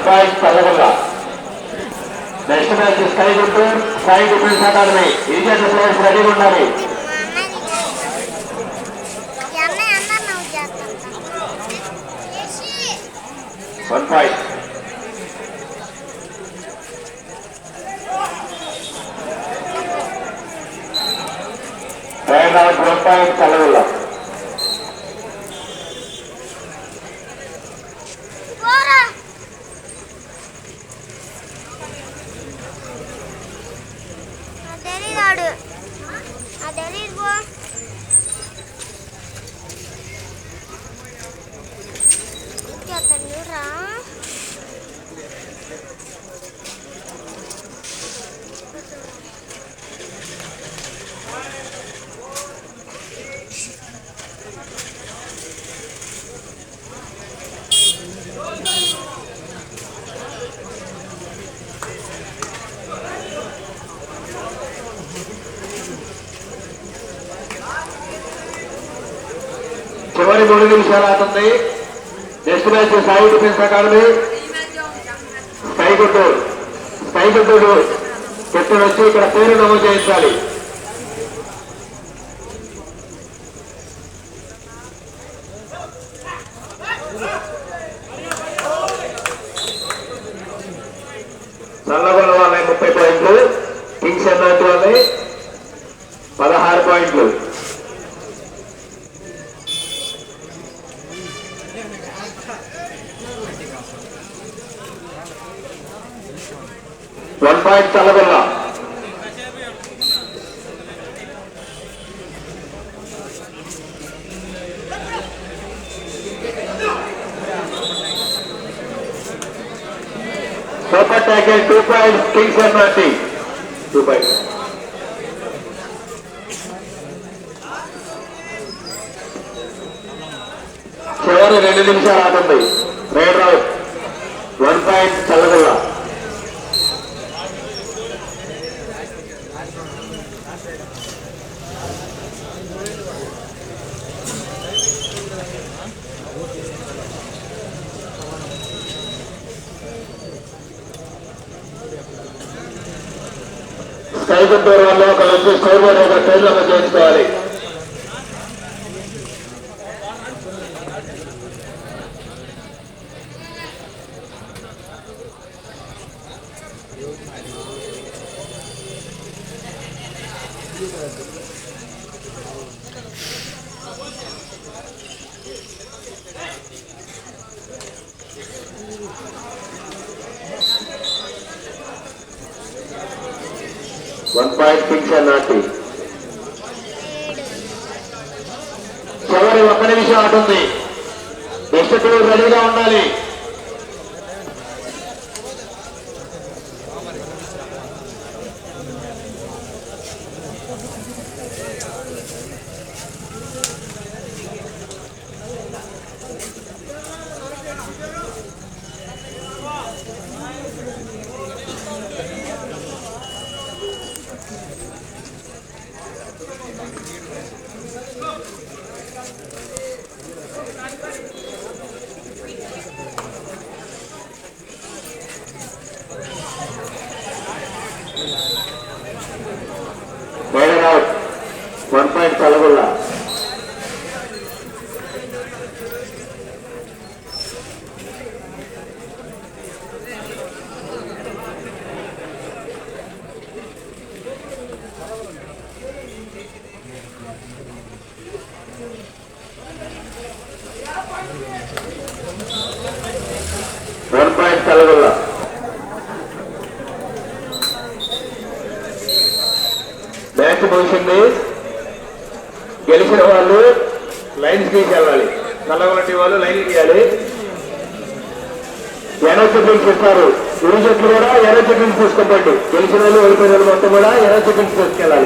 Point Challagolla. Next match sky Guntur sky defence academy. ఈజెడ్ players రెడీగా ఉండాలి. 1 point. Raid out 1 point Challagolla. చివరి 3 నిమిషాలు అవుతుంది. Next match sky defence academy sky Guntur. Sky Guntur captain వచ్చి ఇక్కడ పేరు నమోదు చేయించాలి. చల్లగొల్ల వాళ్ళ 30 పాయింట్లు, కింగ్స్ ఎన్ఆర్టీ వాళ్ళ 16 పాయింట్లు. One point Challagolla. Super tackle 2 points kings NRT. 2 points. చివరి 2 నిమిషాలు ఆడుతుంది. Raid out 1 point Challagolla. Sky Guntur వాళ్ళు ఒక వచ్చి స్కోర్ బోర్డు ఒక పేర్లు చేయించుకోవాలి. One point kings NRT. చివరి 1 నిమిషం ఆడుతుంది. నెక్స్ట్ టూర్ రెడీగా ఉండాలి. Raid out 1 point Challagolla. Challagolla. మ్యాచ్ ముగిసింది. గెలిచిన వాళ్ళు లైన్స్ గీసి వెళ్ళాలి. నల్లగొల్ల టీం వాళ్ళు లైన్ గీయాలి. ఎనర్జీ డ్రింక్స్ ఇస్తారు. 2 జట్లు కూడా ఎనర్జీ డ్రింక్స్ తీసుకోండి. గెలిచిన వాళ్ళు వెళ్ళిపోయిన వాళ్ళు మొత్తం కూడా ఎనర్జీ డ్రింక్స్ తీసుకెళ్ళాలి.